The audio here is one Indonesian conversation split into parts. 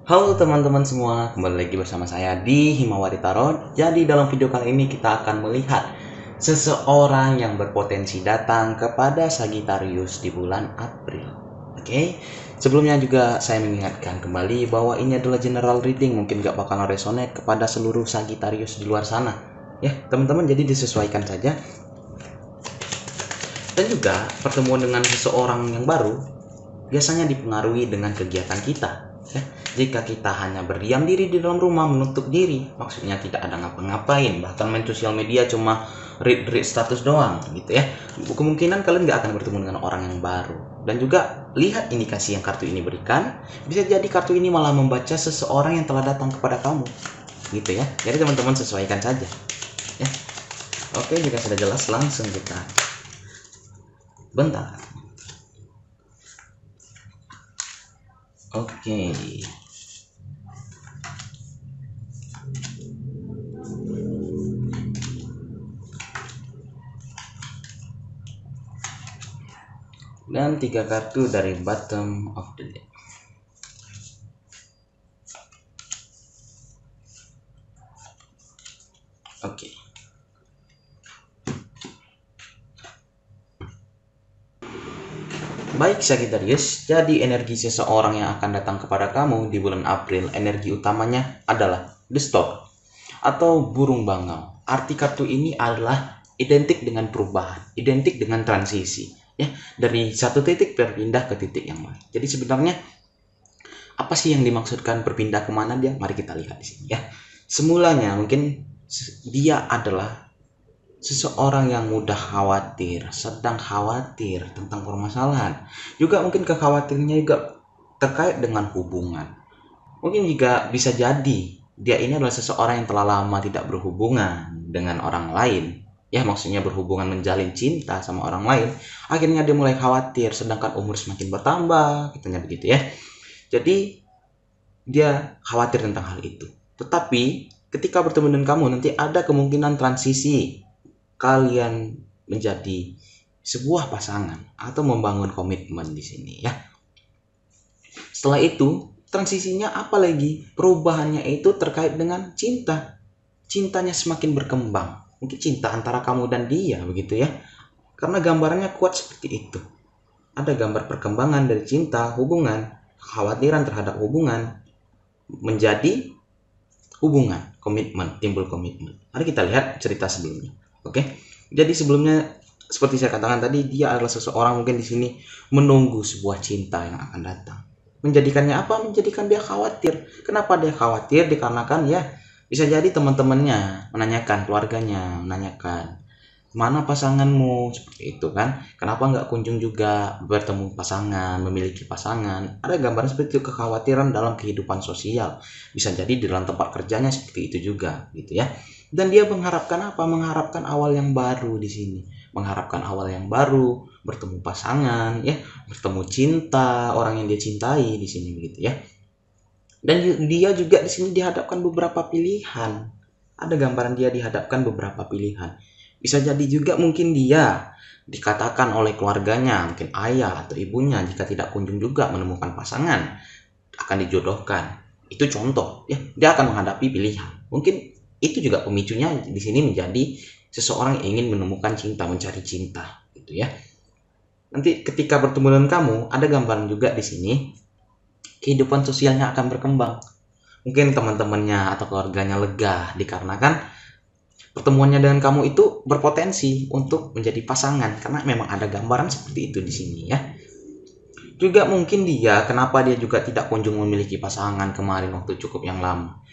Halo teman-teman semua, kembali lagi bersama saya di Himawari Tarot. Jadi dalam video kali ini kita akan melihat seseorang yang berpotensi datang kepada Sagittarius di bulan April. Oke, sebelumnya juga saya mengingatkan kembali bahwa ini adalah general reading, mungkin gak bakalan resonate kepada seluruh Sagittarius di luar sana. Ya, teman-teman, jadi disesuaikan saja. Dan juga pertemuan dengan seseorang yang baru biasanya dipengaruhi dengan kegiatan kita. Ya, jika kita hanya berdiam diri di dalam rumah, menutup diri, maksudnya tidak ada ngapa-ngapain, bahkan main sosial media cuma read status doang gitu ya, kemungkinan kalian nggak akan bertemu dengan orang yang baru. Dan juga lihat indikasi yang kartu ini berikan, bisa jadi kartu ini malah membaca seseorang yang telah datang kepada kamu gitu ya. Jadi teman-teman sesuaikan saja ya. Oke, jika sudah jelas langsung kita bentar. Oke. Dan 3 kartu dari bottom of the deck. Oke. Baik Sagittarius, jadi energi seseorang yang akan datang kepada kamu di bulan April, energi utamanya adalah The Stork atau burung bangau. Arti kartu ini adalah identik dengan perubahan, identik dengan transisi, ya, dari satu titik berpindah ke titik yang lain. Jadi sebenarnya apa sih yang dimaksudkan berpindah kemana dia? Mari kita lihat di sini ya. Semulanya mungkin dia adalah seseorang yang mudah khawatir, sedang khawatir tentang permasalahan. Juga mungkin kekhawatirannya juga terkait dengan hubungan. Mungkin juga bisa jadi dia ini adalah seseorang yang telah lama tidak berhubungan dengan orang lain. Ya, maksudnya berhubungan menjalin cinta sama orang lain. Akhirnya dia mulai khawatir, sedangkan umur semakin bertambah, katanya begitu ya. Jadi dia khawatir tentang hal itu. Tetapi ketika bertemu dengan kamu nanti ada kemungkinan transisi, kalian menjadi sebuah pasangan atau membangun komitmen di sini ya. Setelah itu transisinya apa lagi? Perubahannya itu terkait dengan cinta. Cintanya semakin berkembang. Mungkin cinta antara kamu dan dia begitu ya. Karena gambarannya kuat seperti itu. Ada gambar perkembangan dari cinta, hubungan, kekhawatiran terhadap hubungan menjadi hubungan, komitmen, timbul komitmen. Mari kita lihat cerita sebelumnya. Oke. Jadi sebelumnya seperti saya katakan tadi, dia adalah seseorang mungkin di sini menunggu sebuah cinta yang akan datang. Menjadikannya apa? Menjadikan dia khawatir. Kenapa dia khawatir? Dikarenakan ya bisa jadi teman-temannya menanyakan, keluarganya menanyakan, mana pasanganmu, seperti itu kan, kenapa nggak kunjung juga bertemu pasangan, memiliki pasangan. Ada gambaran seperti itu, kekhawatiran dalam kehidupan sosial, bisa jadi di dalam tempat kerjanya seperti itu juga gitu ya. Dan dia mengharapkan apa? Mengharapkan awal yang baru di sini, mengharapkan awal yang baru, bertemu pasangan ya, bertemu cinta, orang yang dia cintai di sini begitu ya. Dan dia juga di sini dihadapkan beberapa pilihan. Ada gambaran dia dihadapkan beberapa pilihan. Bisa jadi juga mungkin dia dikatakan oleh keluarganya, mungkin ayah atau ibunya, jika tidak kunjung juga menemukan pasangan, akan dijodohkan. Itu contoh, ya, dia akan menghadapi pilihan. Mungkin itu juga pemicunya di sini menjadi seseorang yang ingin menemukan cinta, mencari cinta, gitu ya. Nanti ketika bertemu dengan kamu, ada gambaran juga di sini, kehidupan sosialnya akan berkembang. Mungkin teman-temannya atau keluarganya lega dikarenakan pertemuannya dengan kamu itu berpotensi untuk menjadi pasangan, karena memang ada gambaran seperti itu di sini ya. Juga mungkin dia, kenapa dia juga tidak kunjung memiliki pasangan kemarin waktu cukup yang lama.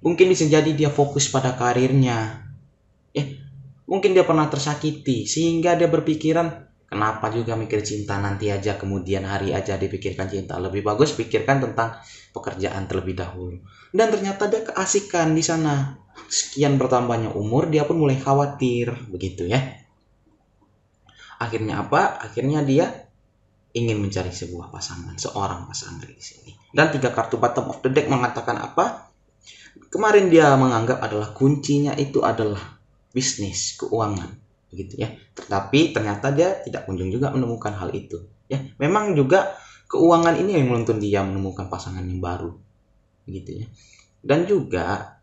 Mungkin bisa jadi dia fokus pada karirnya. Ya, mungkin dia pernah tersakiti sehingga dia berpikiran, kenapa juga mikir cinta nanti aja, kemudian hari aja dipikirkan cinta. Lebih bagus pikirkan tentang pekerjaan terlebih dahulu. Dan ternyata dia keasikan di sana. Sekian bertambahnya umur, dia pun mulai khawatir, begitu ya. Akhirnya apa? Akhirnya dia ingin mencari sebuah pasangan, seorang pasangan di sini. Dan 3 kartu bottom of the deck mengatakan apa? Kemarin dia menganggap adalah kuncinya itu adalah bisnis, keuangan, begitu ya. Tetapi ternyata dia tidak kunjung juga menemukan hal itu. Ya, memang juga keuangan ini yang menuntun dia menemukan pasangan yang baru. gitu ya. Dan juga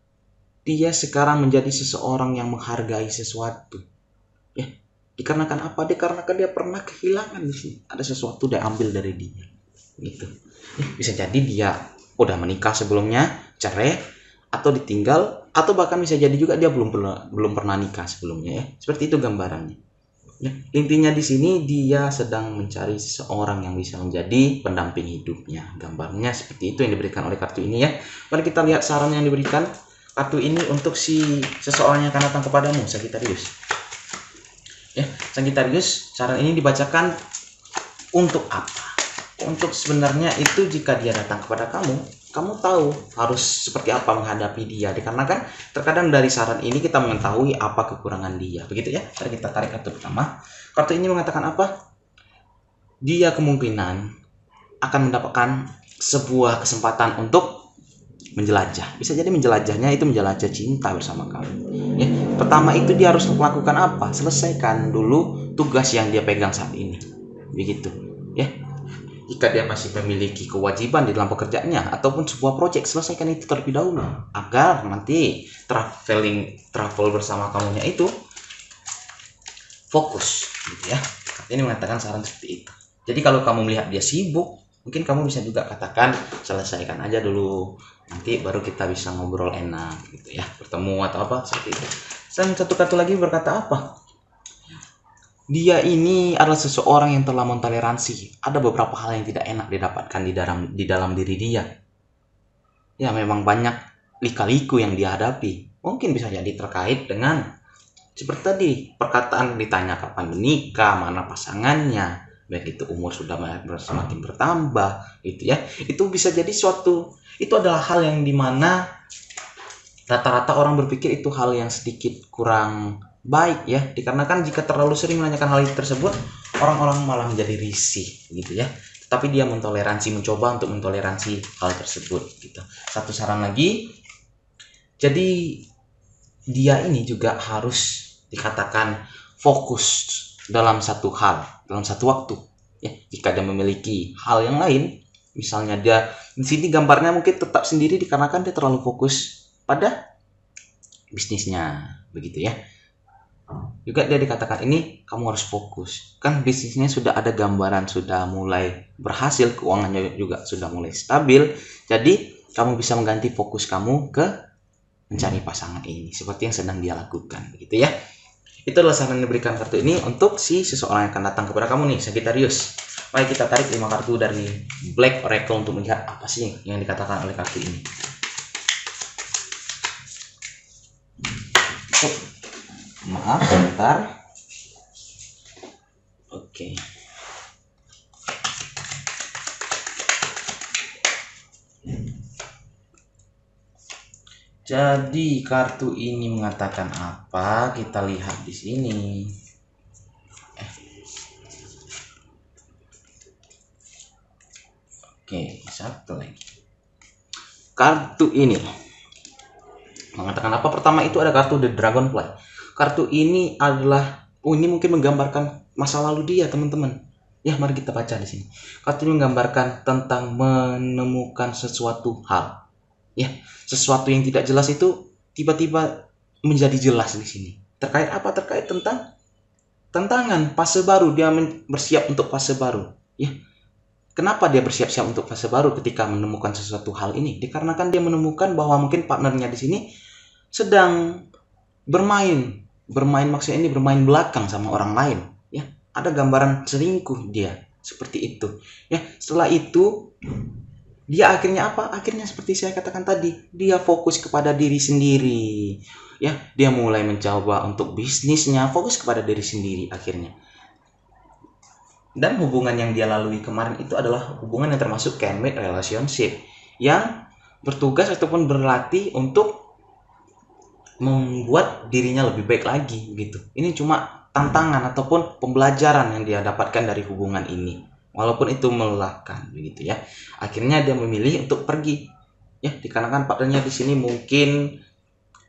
dia sekarang menjadi seseorang yang menghargai sesuatu, ya. Dikarenakan apa? Dikarenakan dia pernah kehilangan di sini. Ada sesuatu dia ambil dari dia, gitu. Bisa jadi dia udah menikah sebelumnya, cerai, atau ditinggal, atau bahkan bisa jadi juga dia belum pernah nikah sebelumnya, ya. Seperti itu gambarannya. Ya, intinya di sini dia sedang mencari seseorang yang bisa menjadi pendamping hidupnya. Gambarnya seperti itu yang diberikan oleh kartu ini, ya. Mari kita lihat saran yang diberikan kartu ini untuk si seseorang yang akan datang kepadamu, Sagittarius. Ya, Sagittarius, saran ini dibacakan untuk apa? Untuk sebenarnya itu jika dia datang kepada kamu tahu harus seperti apa menghadapi dia. Dikarenakan terkadang dari saran ini kita mengetahui apa kekurangan dia. Begitu ya. Mari kita tarik kartu pertama. Kartu ini mengatakan apa? Dia kemungkinan akan mendapatkan sebuah kesempatan untuk menjelajah. Bisa jadi menjelajahnya itu menjelajah cinta bersama kamu, ya. Pertama itu dia harus melakukan apa? Selesaikan dulu tugas yang dia pegang saat ini, begitu, ya. Jika dia masih memiliki kewajiban di dalam pekerjaannya ataupun sebuah proyek, selesaikan itu terlebih dahulu agar nanti travel bersama kamunya itu fokus, gitu ya. Ini mengatakan saran seperti itu. Jadi kalau kamu melihat dia sibuk, mungkin kamu bisa juga katakan selesaikan aja dulu, nanti baru kita bisa ngobrol enak, gitu ya, bertemu atau apa seperti itu. Dan satu kartu lagi berkata apa? Dia ini adalah seseorang yang telah mentoleransi. Ada beberapa hal yang tidak enak didapatkan di dalam diri dia. Ya, memang banyak lika-liku yang dihadapi. Mungkin bisa jadi terkait dengan seperti tadi perkataan ditanya kapan menikah, mana pasangannya, baik itu umur sudah semakin bertambah, gitu ya. Itu bisa jadi itu adalah hal yang dimana rata-rata orang berpikir itu hal yang sedikit kurang baik, ya. Dikarenakan jika terlalu sering menanyakan hal tersebut, orang-orang malah menjadi risih, gitu ya. Tapi dia mencoba untuk mentoleransi hal tersebut, gitu. Satu saran lagi, jadi dia ini juga harus dikatakan fokus dalam satu hal, dalam satu waktu, ya. Jika dia memiliki hal yang lain, misalnya dia di sini gambarnya mungkin tetap sendiri dikarenakan dia terlalu fokus pada bisnisnya, begitu ya. Juga dia dikatakan ini kamu harus fokus, kan bisnisnya sudah ada gambaran sudah mulai berhasil, keuangannya juga sudah mulai stabil, jadi kamu bisa mengganti fokus kamu ke mencari pasangan ini seperti yang sedang dia lakukan, begitu ya. Itulah saran yang diberikan kartu ini untuk si seseorang yang akan datang kepada kamu nih, Sagittarius. Mari kita tarik 5 kartu dari Black Oracle untuk melihat apa sih yang dikatakan oleh kartu ini. Maaf, sebentar. Oke. Jadi kartu ini mengatakan apa? Kita lihat di sini. Oke, satu lagi. Kartu ini mengatakan apa? Pertama itu ada kartu The Dragonfly. Kartu ini adalah, ini mungkin menggambarkan masa lalu dia, teman-teman. Ya, mari kita baca di sini. Kartu ini menggambarkan tentang menemukan sesuatu hal. Ya, sesuatu yang tidak jelas itu tiba-tiba menjadi jelas di sini. Terkait apa? Terkait tentang tantangan fase baru. Dia bersiap untuk fase baru. Ya. Kenapa dia bersiap-siap untuk fase baru ketika menemukan sesuatu hal ini? Dikarenakan dia menemukan bahwa mungkin partnernya di sini sedang bermain maksudnya ini bermain belakang sama orang lain, ya. Ada gambaran selingkuh dia seperti itu, ya. Setelah itu dia akhirnya apa? Akhirnya seperti saya katakan tadi, dia fokus kepada diri sendiri, ya. Dia mulai mencoba untuk bisnisnya, fokus kepada diri sendiri akhirnya. Dan hubungan yang dia lalui kemarin itu adalah hubungan yang termasuk can-mate relationship, yang bertugas ataupun berlatih untuk membuat dirinya lebih baik lagi, gitu. Ini cuma tantangan ataupun pembelajaran yang dia dapatkan dari hubungan ini, walaupun itu melelahkan, begitu ya. Akhirnya dia memilih untuk pergi, ya, dikarenakan partnernya di sini mungkin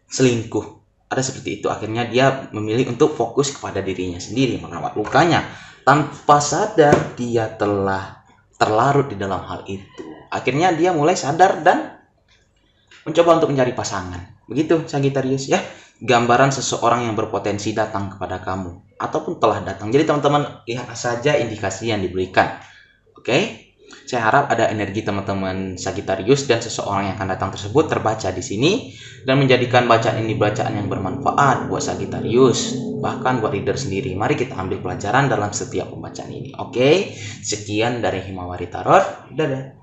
selingkuh, ada seperti itu. Akhirnya dia memilih untuk fokus kepada dirinya sendiri, merawat lukanya. Tanpa sadar dia telah terlarut di dalam hal itu. Akhirnya dia mulai sadar dan mencoba untuk mencari pasangan. Begitu Sagittarius ya. Gambaran seseorang yang berpotensi datang kepada kamu ataupun telah datang. Jadi teman-teman lihat saja indikasi yang diberikan. Oke. Saya harap ada energi teman-teman Sagittarius dan seseorang yang akan datang tersebut terbaca di sini dan menjadikan bacaan ini bacaan yang bermanfaat buat Sagittarius, bahkan buat reader sendiri. Mari kita ambil pelajaran dalam setiap pembacaan ini. Oke. Sekian dari Himawari Tarot. Dadah.